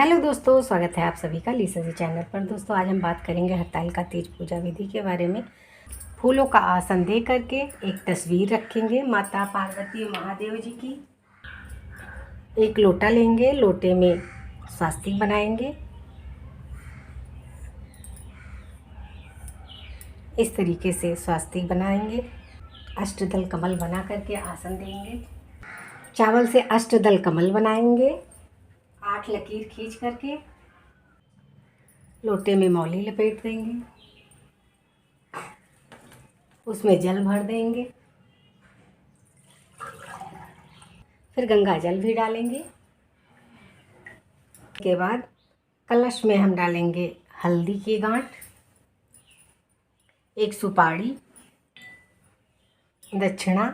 Hello दोस्तों, स्वागत है आप सभी का लीसा जी चैनल पर। दोस्तों, आज हम बात करेंगे हरतालिका तीज पूजा विधि के बारे में। फूलों का आसन दे करके एक तस्वीर रखेंगे माता पार्वती और महादेव जी की। एक लोटा लेंगे, लोटे में स्वास्तिक बनाएंगे। इस तरीके से स्वास्तिक बनाएंगे। अष्टदल कमल बना करके आसन देंगे। चावल से अष्टदल कमल बनाएंगे। 8 लकीर खींच करके लोटे में मौली लपेट देंगे। उसमें जल भर देंगे। फिर गंगा जल भी डालेंगे। के बाद कलश में हम डालेंगे हल्दी की गांठ, एक सुपारी, दक्षिणा,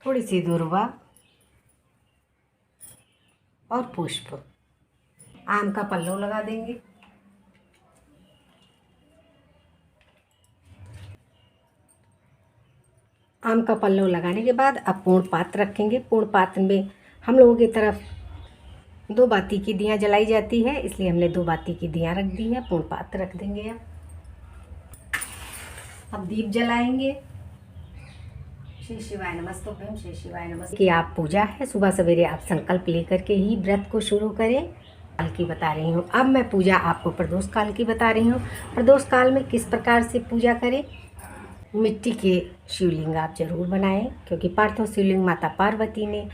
थोड़ी सी दूर्वा और पुष्प। आम का पल्लव लगा देंगे। आम का पल्लव लगाने के बाद अब पूर्ण पात्र रखेंगे। पूर्ण पात्र में हम लोगों की तरफ 2 बाती की दियां जलाई जाती है, इसलिए हमने 2 बाती की दियां रख दी है। पूर्ण पात्र रख देंगे। अब दीप जलाएंगे। श्री शिवाय नमस्तुभ्यं, श्री शिवाय नमस्तुभ्यं। कि आप पूजा है, सुबह सवेरे आप संकल्प लेकर के ही व्रत को शुरू करें। काल की बता रही हूँ। अब मैं पूजा आपको प्रदोष काल की बता रही हूँ। प्रदोष काल में किस प्रकार से पूजा करें। मिट्टी के शिवलिंग आप जरूर बनाएं, क्योंकि पार्थो शिवलिंग माता पार्वती ने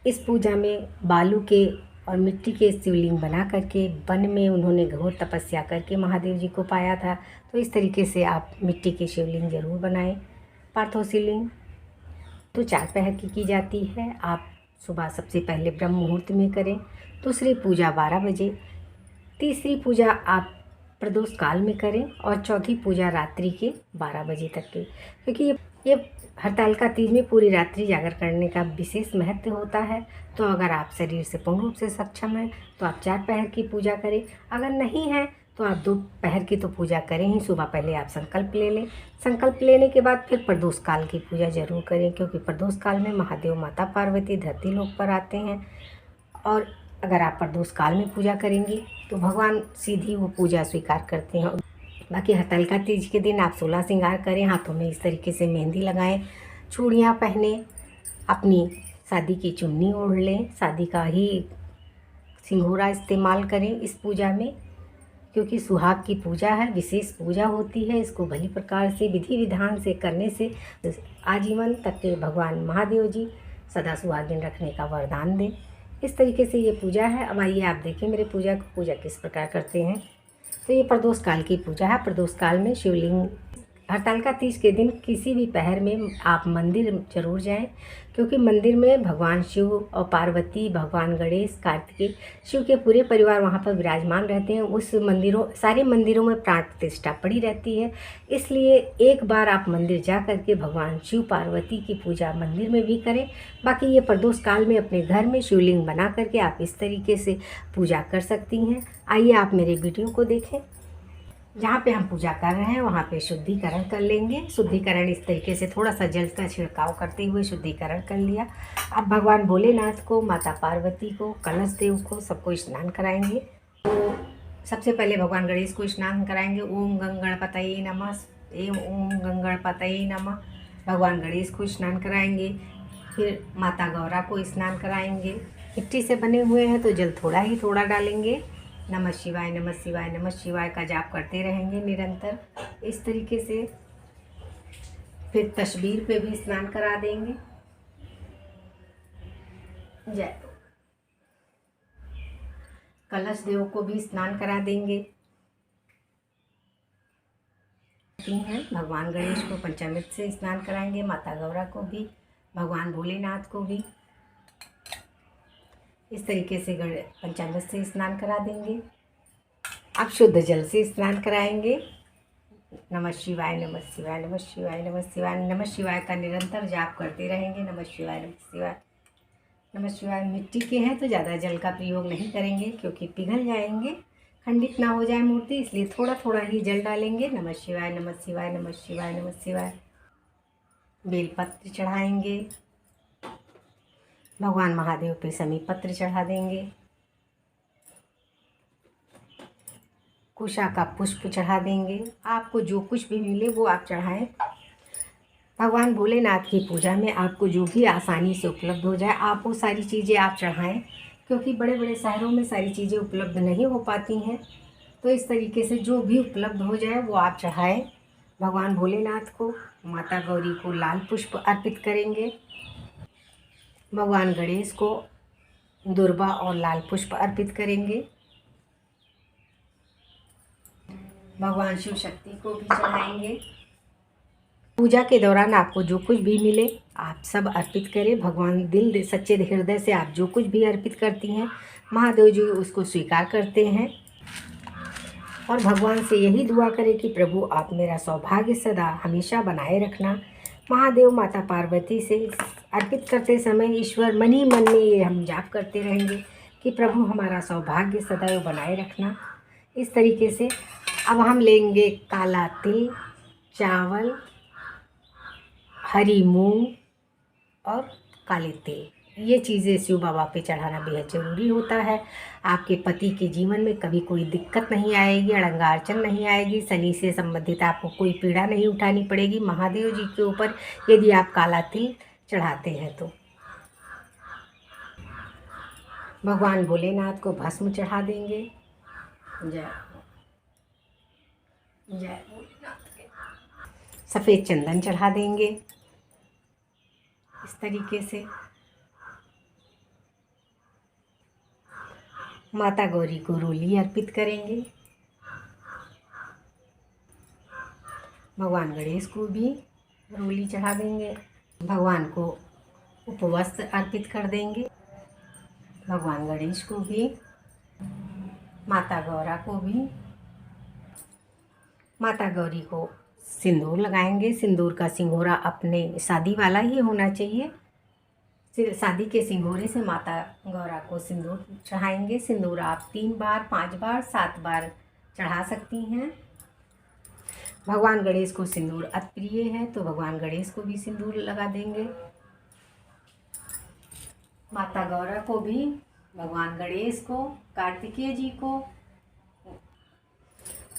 इस पूजा में बालू के और मिट्टी के शिवलिंग बना करके वन में उन्होंने घोर तपस्या करके महादेव जी को पाया था। तो इस तरीके से आप मिट्टी के शिवलिंग जरूर बनाएं। पार्थो शिवलिंग तो 4 पहर की जाती है। आप सुबह सबसे पहले ब्रह्म मुहूर्त में करें। दूसरी पूजा 12 बजे। तीसरी पूजा आप प्रदोष काल में करें और चौथी पूजा रात्रि के 12 बजे तक के, क्योंकि ये हरतालिका तीज में पूरी रात्रि जागर करने का विशेष महत्व होता है। तो अगर आप शरीर से पूर्ण रूप से सक्षम हैं तो आप 4 पहर की पूजा करें। अगर नहीं है तो आप 2 पहर की तो पूजा करें ही। सुबह पहले आप संकल्प ले लें। संकल्प लेने के बाद फिर प्रदोष काल की पूजा जरूर करें, क्योंकि प्रदोष काल में महादेव माता पार्वती धरती लोक पर आते हैं। और अगर आप प्रदोष काल में पूजा करेंगी तो भगवान सीधी वो पूजा स्वीकार करते हैं। बाकी हरतालिका तीज के दिन आप 16 श्रृंगार करें। हाथों में इस तरीके से मेहंदी लगाएं, चूड़ियाँ पहने, अपनी शादी की चुन्नी ओढ़ लें। शादी का ही सिंघोरा इस्तेमाल करें इस पूजा में, क्योंकि सुहाग की पूजा है, विशेष पूजा होती है। इसको भली प्रकार से विधि विधान से करने से आजीवन तक के भगवान महादेव जी सदा सुहागिन रखने का वरदान दें। इस तरीके से ये पूजा है। अब आइए आप देखें मेरे पूजा किस प्रकार करते हैं। तो ये प्रदोष काल की पूजा है। प्रदोष काल में शिवलिंग हरतालिका तीज के दिन किसी भी पहर में आप मंदिर जरूर जाएं, क्योंकि मंदिर में भगवान शिव और पार्वती, भगवान गणेश, कार्तिकेय, शिव के पूरे परिवार वहाँ पर विराजमान रहते हैं। उस सारे मंदिरों में प्राण प्रतिष्ठा पड़ी रहती है। इसलिए एक बार आप मंदिर जा करके भगवान शिव पार्वती की पूजा मंदिर में भी करें। बाकी ये प्रदोष काल में अपने घर में शिवलिंग बना करके आप इस तरीके से पूजा कर सकती हैं। आइए आप मेरे वीडियो को देखें। जहाँ पे हम पूजा कर रहे हैं वहाँ पे शुद्धिकरण कर लेंगे। शुद्धिकरण इस तरीके से थोड़ा सा जल का छिड़काव करते हुए शुद्धिकरण कर लिया। अब भगवान भोलेनाथ को, माता पार्वती को, कलश देव को, सबको स्नान कराएंगे। तो सबसे पहले भगवान गणेश को स्नान कराएंगे। ओम गंगणपतये नमः, ओम गंगणपतये नमः। भगवान गणेश को स्नान कराएंगे। फिर माता गौरा को स्नान कराएंगे। मिट्टी से बने हुए हैं तो जल थोड़ा ही थोड़ा डालेंगे। नमः शिवाय, नमः शिवाय, नमः शिवाय का जाप करते रहेंगे निरंतर इस तरीके से। फिर तस्वीर पे भी स्नान करा देंगे। जय। कलश देव को भी स्नान करा देंगे। भगवान गणेश को पंचामृत से स्नान कराएंगे। माता गौरा को भी, भगवान भोलेनाथ को भी इस तरीके से पंचामृत से स्नान करा देंगे। अब शुद्ध जल से स्नान कराएंगे। नमः शिवाय, नमः शिवाय, नमः शिवाय, नमः शिवाय, नमः शिवाय का निरंतर जाप करते रहेंगे। नमः शिवाय, नमः शिवाय, नमः शिवाय। मिट्टी के हैं तो ज़्यादा जल का प्रयोग नहीं करेंगे, क्योंकि पिघल जाएंगे, खंडित ना हो जाए मूर्ति, इसलिए थोड़ा थोड़ा ही जल डालेंगे। नमः शिवाय, नमः शिवाय, नमः शिवाय, नमः शिवाय। बेलपत्र चढ़ाएंगे। भगवान महादेव पे समी पत्र चढ़ा देंगे। कुशा का पुष्प चढ़ा देंगे। आपको जो कुछ भी मिले वो आप चढ़ाएं। भगवान भोलेनाथ की पूजा में आपको जो भी आसानी से उपलब्ध हो जाए आप वो सारी चीज़ें आप चढ़ाएं, क्योंकि बड़े बड़े शहरों में सारी चीज़ें उपलब्ध नहीं हो पाती हैं। तो इस तरीके से जो भी उपलब्ध हो जाए वो आप चढ़ाएं। भगवान भोलेनाथ को, माता गौरी को लाल पुष्प अर्पित करेंगे। भगवान गणेश को दुर्वा और लाल पुष्प अर्पित करेंगे। भगवान शिव शक्ति को भी चढ़ाएंगे। पूजा के दौरान आपको जो कुछ भी मिले आप सब अर्पित करें। भगवान दिल सच्चे हृदय से आप जो कुछ भी अर्पित करती हैं महादेव जी उसको स्वीकार करते हैं। और भगवान से यही दुआ करें कि प्रभु आप मेरा सौभाग्य सदा हमेशा बनाए रखना। महादेव माता पार्वती से अर्पित करते समय ईश्वर मन ही मन में ये हम जाप करते रहेंगे कि प्रभु हमारा सौभाग्य सदैव बनाए रखना। इस तरीके से अब हम लेंगे काला तिल, चावल, हरी मूंग और काले तिल। ये चीज़ें शिव बाबा पे चढ़ाना बेहद ज़रूरी होता है। आपके पति के जीवन में कभी कोई दिक्कत नहीं आएगी, अड़ंगार्चन नहीं आएगी, शनि से संबंधित आपको कोई पीड़ा नहीं उठानी पड़ेगी महादेव जी के ऊपर यदि आप काला तिल चढ़ाते हैं तो। भगवान भोलेनाथ को भस्म चढ़ा देंगे। जय जय भोलेनाथ के। सफ़ेद चंदन चढ़ा देंगे। इस तरीके से माता गौरी को रोली अर्पित करेंगे। भगवान गणेश को भी रोली चढ़ा देंगे। भगवान को उपवस्त्र अर्पित कर देंगे। भगवान गणेश को भी, माता गौरा को भी। माता गौरी को सिंदूर लगाएंगे। सिंदूर का सिंगोरा अपने शादी वाला ही होना चाहिए। शादी के सिंगोरे से माता गौरा को सिंदूर चढ़ाएंगे। सिंदूर आप 3 बार, 5 बार, 7 बार चढ़ा सकती हैं। भगवान गणेश को सिंदूर अति प्रिय है तो भगवान गणेश को भी सिंदूर लगा देंगे। माता गौरा को भी, भगवान गणेश को, कार्तिकेय जी को।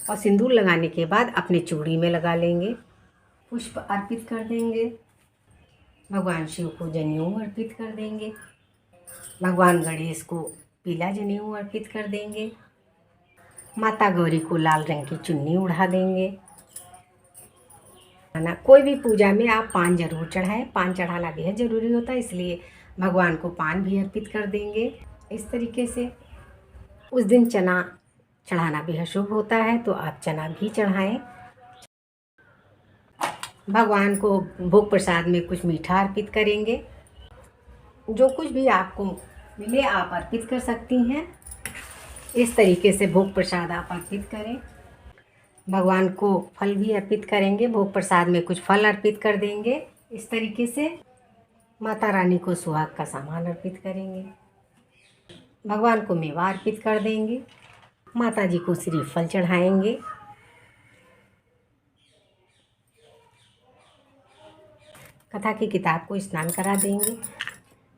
और सिंदूर लगाने के बाद अपने चूड़ी में लगा लेंगे। पुष्प अर्पित कर देंगे। भगवान शिव को जनेऊ अर्पित कर देंगे। भगवान गणेश को पीला जनेऊ अर्पित कर देंगे। माता गौरी को लाल रंग की चुन्नी उड़ा देंगे। कोई भी पूजा में आप पान जरूर चढ़ाएं। पान चढ़ाना बेहद ज़रूरी होता है, इसलिए भगवान को पान भी अर्पित कर देंगे। इस तरीके से उस दिन चना चढ़ाना बेहद शुभ होता है तो आप चना भी चढ़ाएं। भगवान को भोग प्रसाद में कुछ मीठा अर्पित करेंगे। जो कुछ भी आपको मिले आप अर्पित कर सकती हैं। इस तरीके से भोग प्रसाद आप अर्पित करें। भगवान को फल भी अर्पित करेंगे। भोग प्रसाद में कुछ फल अर्पित कर देंगे। इस तरीके से माता रानी को सुहाग का सामान अर्पित करेंगे। भगवान को मेवा अर्पित कर देंगे। माता जी को श्रीफल चढ़ाएंगे। कथा की किताब को स्नान करा देंगे।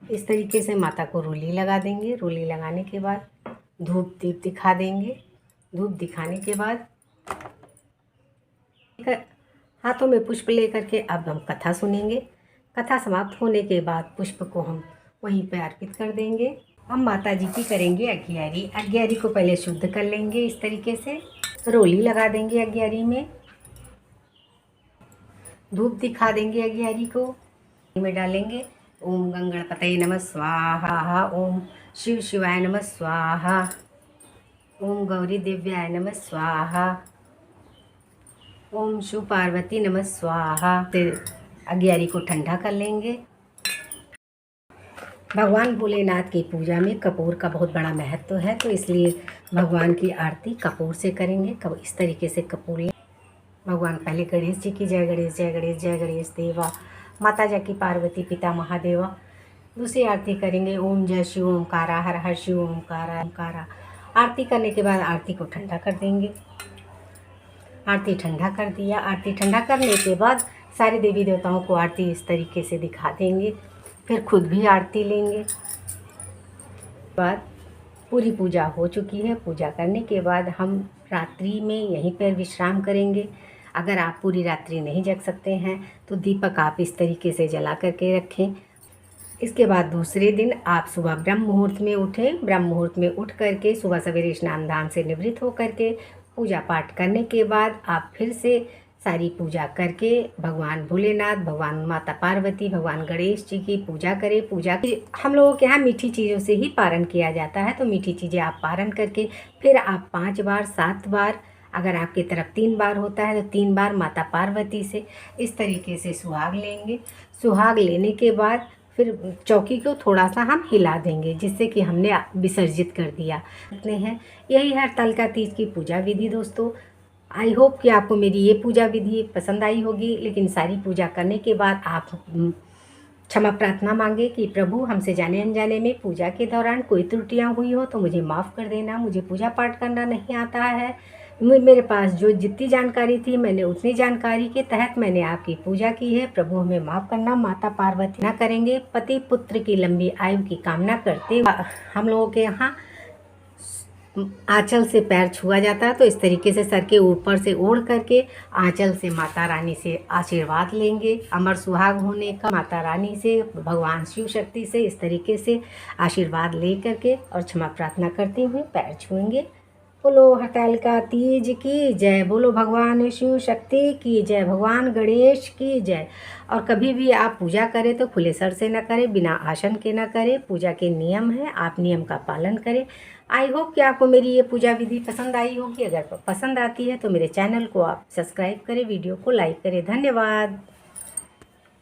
इस तरीके से माता को रोली लगा देंगे। रोली लगाने के बाद धूप दीप दिखा देंगे। धूप दिखाने के बाद हाथों में पुष्प लेकर के अब हम कथा सुनेंगे। कथा समाप्त होने के बाद पुष्प को हम वहीं पर अर्पित कर देंगे। हम माता जी की करेंगे अग्यारी। अग्यारी को पहले शुद्ध कर लेंगे। इस तरीके से रोली लगा देंगे अग्यारी में। धूप दिखा देंगे अग्यारी को, में डालेंगे। ओम गंगणपतये नमः स्वाहा। ओम शिव शिवाय नमः स्वाहा। ओम गौरी दिव्याय नमः स्वाहा। ओम शिव पार्वती नमः स्वाहा। अग्यारी को ठंडा कर लेंगे। भगवान भोलेनाथ की पूजा में कपूर का बहुत बड़ा महत्व है तो इसलिए भगवान की आरती कपूर से करेंगे। इस तरीके से कपूर लें। भगवान पहले गणेश जी की जय गणेश, जय गणेश, जय गणेश देवा। माता जी की पार्वती, पिता महादेवा। दूसरी आरती करेंगे। ओम जय शिव ओमकारा, हर हर शिव ओमकारा ओमकारा। आरती करने के बाद आरती को ठंडा कर देंगे। आरती ठंडा कर दिया। आरती ठंडा करने के बाद सारे देवी देवताओं को आरती इस तरीके से दिखा देंगे। फिर खुद भी आरती लेंगे। बाद पूरी पूजा हो चुकी है। पूजा करने के बाद हम रात्रि में यहीं पर विश्राम करेंगे। अगर आप पूरी रात्रि नहीं जग सकते हैं तो दीपक आप इस तरीके से जला करके रखें। इसके बाद दूसरे दिन आप सुबह ब्रह्म मुहूर्त में उठें। ब्रह्म मुहूर्त में उठ करके सुबह सवेरे स्नान दान से निवृत्त हो करके पूजा पाठ करने के बाद आप फिर से सारी पूजा करके भगवान भोलेनाथ, भगवान माता पार्वती, भगवान गणेश जी की पूजा करें। पूजा हम लोगों के यहाँ मीठी चीज़ों से ही पारण किया जाता है, तो मीठी चीज़ें आप पारण करके फिर आप 5 बार 7 बार, अगर आपकी तरफ 3 बार होता है तो 3 बार माता पार्वती से इस तरीके से सुहाग लेंगे। सुहाग लेने के बाद फिर चौकी को थोड़ा सा हम हिला देंगे जिससे कि हमने विसर्जित कर दिया हैं। यही है हरतालिका तीज की पूजा विधि दोस्तों। आई होप कि आपको मेरी ये पूजा विधि पसंद आई होगी। लेकिन सारी पूजा करने के बाद आप क्षमा प्रार्थना मांगे कि प्रभु हमसे जाने अनजाने में पूजा के दौरान कोई त्रुटियां हुई हो तो मुझे माफ़ कर देना। मुझे पूजा पाठ करना नहीं आता है। मेरे पास जो जितनी जानकारी थी मैंने उतनी जानकारी के तहत मैंने आपकी पूजा की है। प्रभु हमें माफ़ करना। माता पार्वती ना करेंगे। पति पुत्र की लंबी आयु की कामना करते हम लोगों के यहाँ आंचल से पैर छुआ जाता है, तो इस तरीके से सर के ऊपर से ओढ़ करके आंचल से माता रानी से आशीर्वाद लेंगे। अमर सुहाग होने का माता रानी से, भगवान शिव शक्ति से इस तरीके से आशीर्वाद ले करके और क्षमा प्रार्थना करते हुए पैर छुएंगे। बोलो हरतालिका तीज की जय, बोलो भगवान शिव शक्ति की जय, भगवान गणेश की जय। और कभी भी आप पूजा करें तो खुले सर से न करें, बिना आसन के न करें। पूजा के नियम है, आप नियम का पालन करें। आई होप कि आपको मेरी ये पूजा विधि पसंद आई होगी। अगर पसंद आती है तो मेरे चैनल को आप सब्सक्राइब करें, वीडियो को लाइक करें। धन्यवाद।